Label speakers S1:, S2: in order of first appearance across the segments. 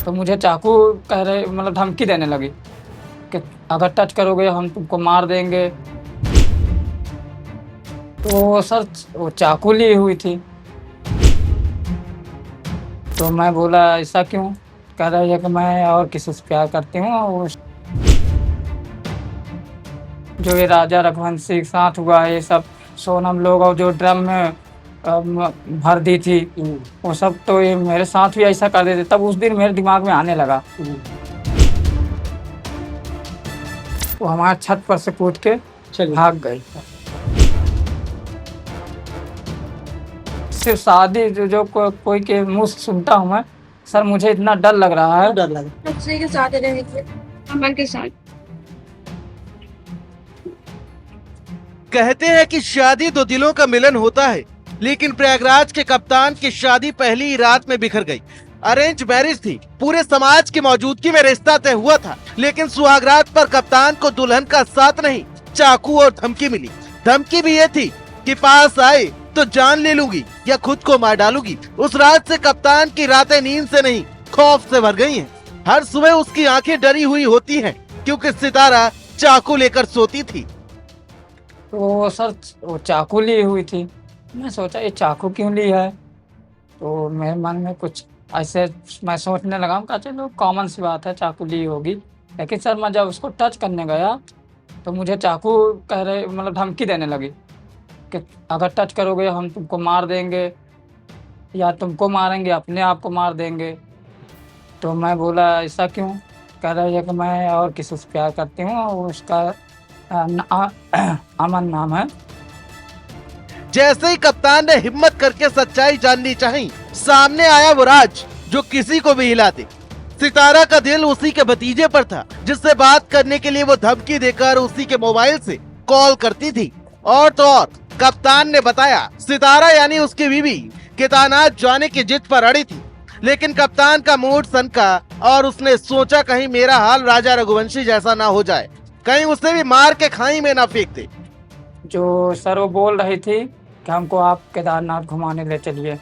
S1: तो मुझे चाकू कह रहे मतलब धमकी देने लगी कि अगर टच करोगे हम तुमको मार देंगे। तो सर वो चाकू ली हुई थी। तो मैं बोला ऐसा क्यों? कह रही है कि मैं और किसी से प्यार करती हूँ। वो जो ये राजा रघुवंशी के साथ हुआ है ये सब सोनम लोग और जो ड्रम में भर दी थी वो सब, तो ये मेरे साथ भी ऐसा कर देते। तब उस दिन मेरे दिमाग में आने लगा। वो हमारे छत पर से कूद के भाग गई। सिर्फ शादी जो कोई के मुंह से सुनता हूँ मैं, सर मुझे इतना डर लग रहा है।
S2: डर लगा
S3: के साथ रहे थे, अमन के साथ।
S4: कहते हैं कि शादी दो दिलों का मिलन होता है, लेकिन प्रयागराज के कप्तान की शादी पहली ही रात में बिखर गई। अरेंज मैरिज थी, पूरे समाज की मौजूदगी में रिश्ता तय हुआ था, लेकिन सुहागरात पर कप्तान को दुल्हन का साथ नहीं, चाकू और धमकी मिली। धमकी भी ये थी कि पास आए तो जान ले लूंगी या खुद को मार डालूंगी। उस रात से कप्तान की रातें नींद से नहीं खौफ से भर गई हैं। हर सुबह उसकी आंखें डरी हुई होती हैं, क्योंकि सितारा चाकू लेकर सोती थी।
S1: तो सर वो चाकू ली हुई थी। मैं सोचा ये चाकू क्यों ली है, तो मेरे मन में कुछ ऐसे मैं सोचने लगा कि चलो कॉमन सी बात है, चाकू ली होगी। लेकिन सर मैं जब उसको टच करने गया तो मुझे चाकू कह रहे मतलब धमकी देने लगी कि अगर टच करोगे हम तुमको मार देंगे या तुमको मारेंगे, अपने आप को मार देंगे। तो मैं बोला ऐसा क्यों? कह रही है कि मैं और किसी से प्यार करती हूँ। उसका अमन नाम है।
S4: जैसे ही कप्तान ने हिम्मत करके सच्चाई जाननी चाही, सामने आया वो राज जो किसी को भी हिला दे। सितारा का दिल उसी के भतीजे पर था, जिससे बात करने के लिए वो धमकी देकर उसी के मोबाइल से कॉल करती थी। और तो और कप्तान ने बताया सितारा यानी उसकी बीवी केदारनाथ जाने की जिद पर अड़ी थी, लेकिन कप्तान का मूड सनका और उसने सोचा कहीं मेरा हाल राजा रघुवंशी जैसा ना हो जाए, कहीं उसे भी मार के खाई में ना फेंक दे।
S1: जो सर वो बोल रही थी कि हमको आप केदारनाथ घुमाने ले चलिए।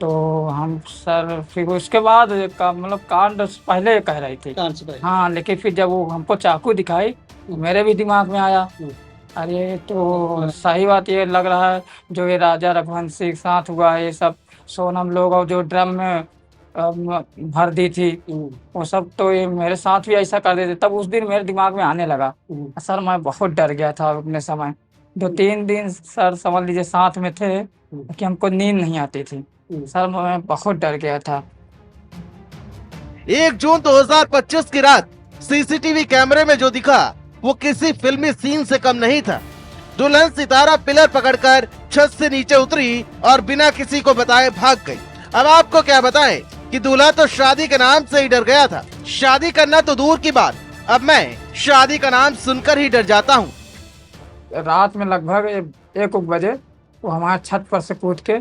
S1: तो हम सर फिर उसके बाद का मतलब कांड पहले कह रही थी। हाँ, लेकिन फिर जब वो हमको चाकू दिखाई मेरे भी दिमाग में आया अरे तो सही बात ये लग रहा है, जो ये राजा रघुवंशी के साथ हुआ है ये सब सोनम लोग और जो ड्रम में भर दी थी वो सब, तो ये मेरे साथ भी ऐसा कर देते। तब उस दिन मेरे दिमाग में आने लगा। सर मैं बहुत डर गया था अपने समय। 2-3 दिन सर समझ लीजिए साथ में थे कि हमको नींद नहीं आती थी। सर मैं बहुत डर गया था।
S4: 1 जून 2025 की रात सीसीटीवी कैमरे में जो दिखा वो किसी फिल्मी सीन से कम नहीं था। दुल्हन सितारा पिलर पकड़कर छत से नीचे उतरी और बिना किसी को बताए भाग गई। अब आपको क्या बताएं कि दूल्हा तो शादी के नाम से ही डर गया था। शादी करना तो दूर की बात, अब मैं शादी का नाम सुनकर ही डर जाता हूँ।
S1: रात में लगभग 1 बजे वो हमारे छत पर से कूद के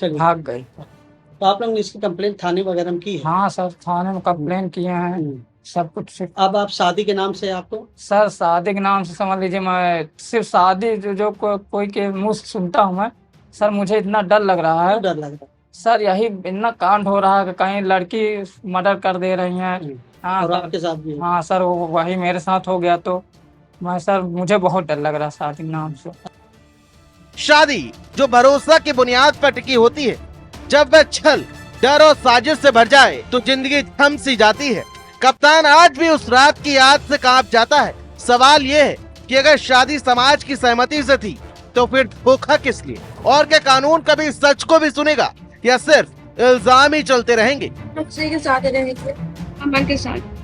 S1: भाग गई।
S2: तो आप लोगों ने इसकी कंप्लेंट थाने वगैरह में की है?
S1: हाँ सर, थाने में कंप्लेन किए हैं सब कुछ।
S2: अब आप शादी के नाम से आपको
S1: सर शादी के नाम से समझ लीजिए मैं सिर्फ शादी जो कोई के मुंह से सुनता हूँ मैं, सर मुझे इतना डर लग रहा है।
S2: डर लगता
S1: सर यही इतना कांड हो रहा है कि कहीं लड़की मर्डर कर दे रही हैं। हाँ
S2: और
S1: सर,
S2: आपके साथ भी?
S1: हाँ सर वही मेरे साथ हो गया। तो मैं सर मुझे बहुत डर लग रहा है शादी के नाम से।
S4: शादी जो भरोसा की बुनियाद पर टिकी होती है, जब वह छल डर और साजिश से भर जाए तो जिंदगी थम सी जाती है। कप्तान आज भी उस रात की याद से कांप जाता है। सवाल ये है कि अगर शादी समाज की सहमति से थी तो फिर धोखा किस लिए? और क्या कानून कभी सच को भी सुनेगा या सिर्फ इल्जाम ही चलते रहेंगे?
S3: के साथ रहे थे, अमन के साथ।